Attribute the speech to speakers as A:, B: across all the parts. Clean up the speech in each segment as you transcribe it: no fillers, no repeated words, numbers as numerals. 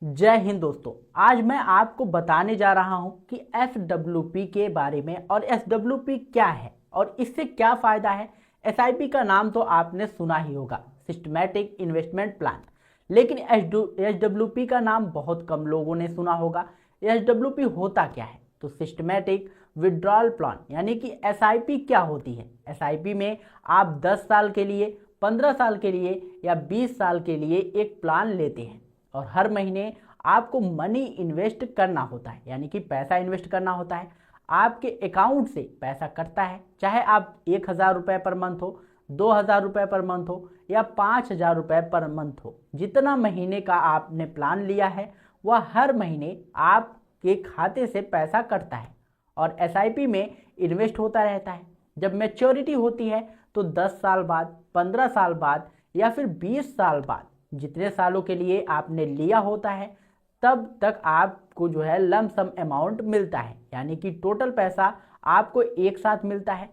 A: जय हिंद दोस्तों। आज मैं आपको बताने जा रहा हूं कि एसडब्ल्यूपी के बारे में और एसडब्ल्यूपी क्या है और इससे क्या फ़ायदा है। एसआईपी का नाम तो आपने सुना ही होगा, सिस्टमैटिक इन्वेस्टमेंट प्लान। लेकिन एसडब्ल्यूपी का नाम बहुत कम लोगों ने सुना होगा। एसडब्ल्यूपी होता क्या है? तो सिस्टमैटिक विड्रॉल प्लान यानी कि एसआईपी क्या होती है। एसआईपी में आप 10 साल के लिए, 15 साल के लिए या 20 साल के लिए एक प्लान लेते हैं और हर महीने आपको मनी इन्वेस्ट करना होता है, यानी कि पैसा इन्वेस्ट करना होता है। आपके अकाउंट से पैसा कटता है, चाहे आप 1,000 रुपये पर मंथ हो, 2,000 रुपये पर मंथ हो या 5,000 रुपये पर मंथ हो। जितना महीने का आपने प्लान लिया है वह हर महीने आपके खाते से पैसा कटता है और एसआईपी में इन्वेस्ट होता रहता है। जब मैच्योरिटी होती है तो 10 साल बाद, 15 साल बाद या फिर 20 साल बाद, जितने सालों के लिए आपने लिया होता है तब तक आपको जो है लम सम अमाउंट मिलता है, यानी कि टोटल पैसा आपको एक साथ मिलता है।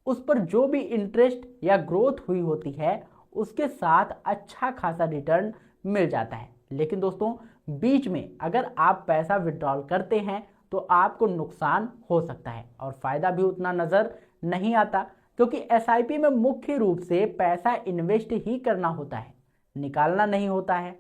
A: उस पर जो भी इंटरेस्ट या ग्रोथ हुई होती है उसके साथ अच्छा खासा रिटर्न मिल जाता है। लेकिन दोस्तों, बीच में अगर आप पैसा विड्रॉल करते हैं तो आपको नुकसान हो सकता है और फायदा भी उतना नजर नहीं आता, क्योंकि एसआईपी में मुख्य रूप से पैसा इन्वेस्ट ही करना होता है, निकालना नहीं होता है।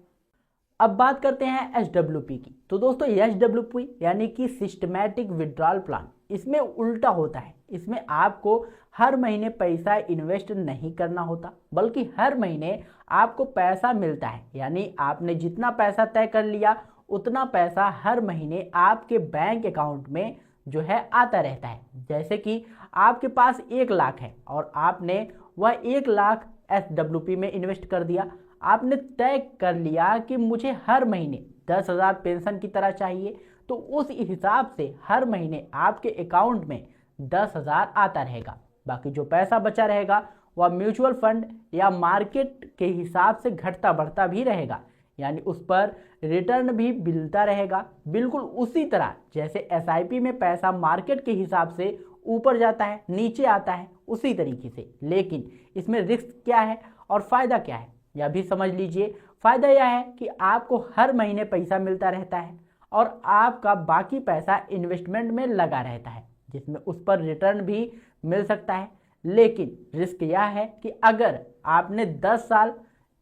A: अब बात करते हैं एसडब्ल्यूपी की। तो दोस्तों, एसडब्ल्यूपी यानी कि सिस्टमैटिक विड्रॉल प्लान, इसमें उल्टा होता है। इसमें आपको हर महीने पैसा इन्वेस्ट नहीं करना होता, बल्कि हर महीने आपको पैसा मिलता है, यानी आपने जितना पैसा तय कर लिया उतना पैसा हर महीने आपके बैंक अकाउंट में जो है आता रहता है। जैसे कि आपके पास 1 लाख है और आपने वह 1 लाख एसडब्ल्यूपी में इन्वेस्ट कर दिया। आपने तय कर लिया कि मुझे हर महीने 10,000 पेंशन की तरह चाहिए, तो उस हिसाब से हर महीने आपके अकाउंट में 10,000 आता रहेगा। बाकी जो पैसा बचा रहेगा वह म्यूचुअल फंड या मार्केट के हिसाब से घटता बढ़ता भी रहेगा, यानी उस पर रिटर्न भी मिलता रहेगा। बिल्कुल उसी तरह जैसे एसआईपी में पैसा मार्केट के हिसाब से ऊपर जाता है, नीचे आता है, उसी तरीके से। लेकिन इसमें रिस्क क्या है और फायदा क्या है, यह भी समझ लीजिए। फायदा यह है कि आपको हर महीने पैसा मिलता रहता है और आपका बाकी पैसा इन्वेस्टमेंट में लगा रहता है, जिसमें उस पर रिटर्न भी मिल सकता है। लेकिन रिस्क यह है कि अगर आपने 10 साल,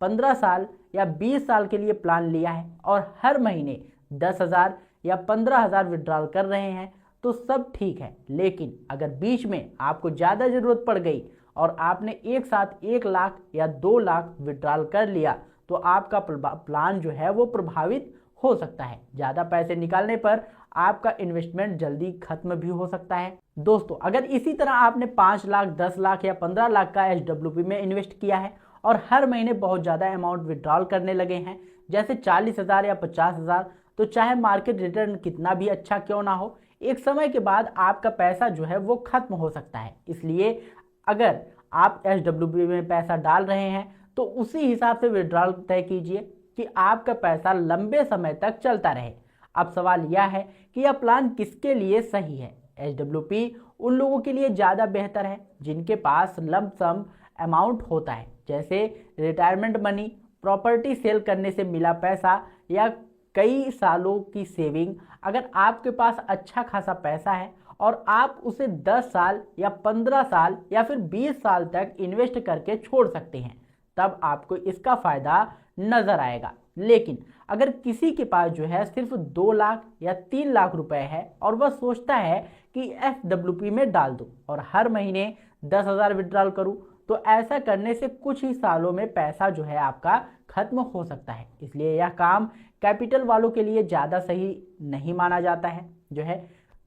A: 15 साल या 20 साल के लिए प्लान लिया है और हर महीने 10,000 या 15,000 विड्रॉल कर रहे हैं तो सब ठीक है। लेकिन अगर बीच में आपको ज़्यादा ज़रूरत पड़ गई और आपने एक साथ 1 लाख या 2 लाख विड्रॉल कर लिया तो आपका प्लान जो है वो प्रभावित हो सकता है। ज़्यादा पैसे निकालने पर आपका इन्वेस्टमेंट जल्दी खत्म भी हो सकता है। दोस्तों, अगर इसी तरह आपने 5 लाख, 10 लाख या 15 लाख का एसडब्ल्यूपी में इन्वेस्ट किया है और हर महीने बहुत ज़्यादा अमाउंट विड्रॉल करने लगे हैं, जैसे 40,000 या 50,000, तो चाहे मार्केट रिटर्न कितना भी अच्छा क्यों ना हो, एक समय के बाद आपका पैसा जो है वो खत्म हो सकता है। इसलिए अगर आप एसडब्ल्यूपी में पैसा डाल रहे हैं तो उसी हिसाब से विड्रॉल तय कीजिए कि आपका पैसा लंबे समय तक चलता रहे। अब सवाल यह है कि यह प्लान किसके लिए सही है। एसडब्ल्यूपी उन लोगों के लिए ज़्यादा बेहतर है जिनके पास लंप सम अमाउंट होता है, जैसे रिटायरमेंट मनी, प्रॉपर्टी सेल करने से मिला पैसा या कई सालों की सेविंग। अगर आपके पास अच्छा खासा पैसा है और आप उसे 10 साल या 15 साल या फिर 20 साल तक इन्वेस्ट करके छोड़ सकते हैं, तब आपको इसका फायदा नजर आएगा। लेकिन अगर किसी के पास जो है सिर्फ 2 लाख या 3 लाख रुपए है और वह सोचता है कि एसडब्ल्यूपी में डाल दूं और हर महीने 10,000 विड्रॉल करूं, तो ऐसा करने से कुछ ही सालों में पैसा जो है आपका खत्म हो सकता है। इसलिए यह काम कैपिटल वालों के लिए ज़्यादा सही नहीं माना जाता है। जो है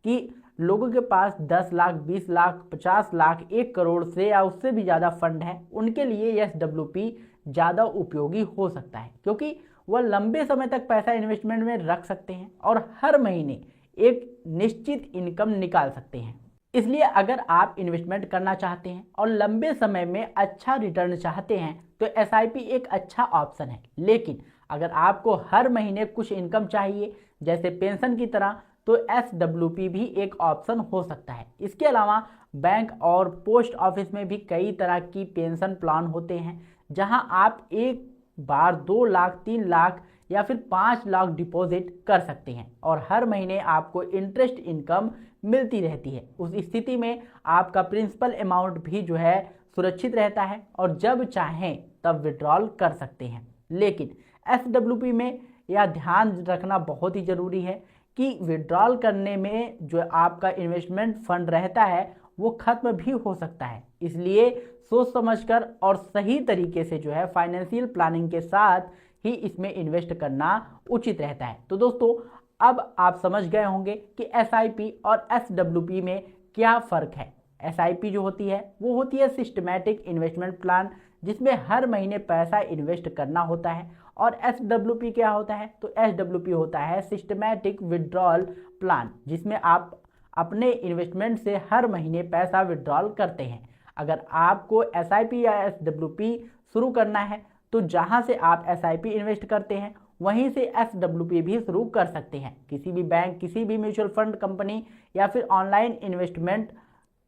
A: कि लोगों के पास 10 लाख, 20 लाख, 50 लाख, 1 करोड़ से या उससे भी ज़्यादा फंड है, उनके लिए एसडब्ल्यूपी ज़्यादा उपयोगी हो सकता है, क्योंकि वह लंबे समय तक पैसा इन्वेस्टमेंट में रख सकते हैं और हर महीने एक निश्चित इनकम निकाल सकते हैं। इसलिए अगर आप इन्वेस्टमेंट करना चाहते हैं और लंबे समय में अच्छा रिटर्न चाहते हैं तो एसआईपी एक अच्छा ऑप्शन है। लेकिन अगर आपको हर महीने कुछ इनकम चाहिए, जैसे पेंशन की तरह, तो एसडब्ल्यूपी भी एक ऑप्शन हो सकता है। इसके अलावा बैंक और पोस्ट ऑफिस में भी कई तरह की पेंशन प्लान होते हैं, जहां आप एक बार 2 लाख, 3 लाख या फिर 5 लाख डिपॉजिट कर सकते हैं और हर महीने आपको इंटरेस्ट इनकम मिलती रहती है। उस स्थिति में आपका प्रिंसिपल अमाउंट भी जो है सुरक्षित रहता है और जब चाहें तब विड्रॉल कर सकते हैं। लेकिन एसडब्ल्यूपी में यह ध्यान रखना बहुत ही ज़रूरी है कि विड्रॉल करने में जो आपका इन्वेस्टमेंट फंड रहता है वो खत्म भी हो सकता है, इसलिए सोच समझकर और सही तरीके से जो है फाइनेंशियल प्लानिंग के साथ ही इसमें इन्वेस्ट करना उचित रहता है। तो दोस्तों अब आप समझ गए होंगे कि एसआईपी और एसडब्ल्यूपी में क्या फ़र्क है। एसआईपी जो होती है वो होती है सिस्टमैटिक इन्वेस्टमेंट प्लान, जिसमें हर महीने पैसा इन्वेस्ट करना होता है। और एसडब्ल्यूपी क्या होता है, तो एसडब्ल्यूपी होता है सिस्टमैटिक विड्रॉल प्लान, जिसमें आप अपने इन्वेस्टमेंट से हर महीने पैसा विड्रॉल करते हैं। अगर आपको एसआईपी या एसडब्ल्यूपी शुरू करना है तो जहां से आप एसआईपी इन्वेस्ट करते हैं वहीं से एसडब्ल्यूपी भी शुरू कर सकते हैं। किसी भी बैंक, किसी भी म्यूचुअल फंड कंपनी या फिर ऑनलाइन इन्वेस्टमेंट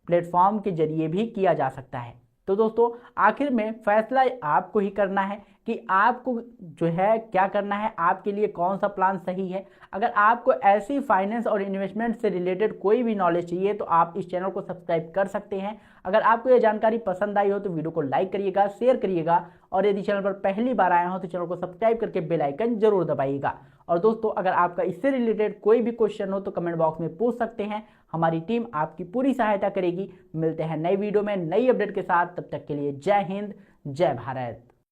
A: प्लेटफॉर्म के जरिए भी किया जा सकता है। तो दोस्तों आखिर में फैसला आपको ही करना है कि आपको जो है क्या करना है, आपके लिए कौन सा प्लान सही है। अगर आपको ऐसी फाइनेंस और इन्वेस्टमेंट से रिलेटेड कोई भी नॉलेज चाहिए तो आप इस चैनल को सब्सक्राइब कर सकते हैं। अगर आपको यह जानकारी पसंद आई हो तो वीडियो को लाइक करिएगा, शेयर करिएगा और यदि चैनल पर पहली बार आए हो तो चैनल को सब्सक्राइब करके बेल आइकन जरूर दबाइएगा। और दोस्तों अगर आपका इससे रिलेटेड कोई भी क्वेश्चन हो तो कमेंट बॉक्स में पूछ सकते हैं, हमारी टीम आपकी पूरी सहायता करेगी। मिलते हैं नई वीडियो में नई अपडेट के साथ, तब तक के लिए जय हिंद, जय भारत।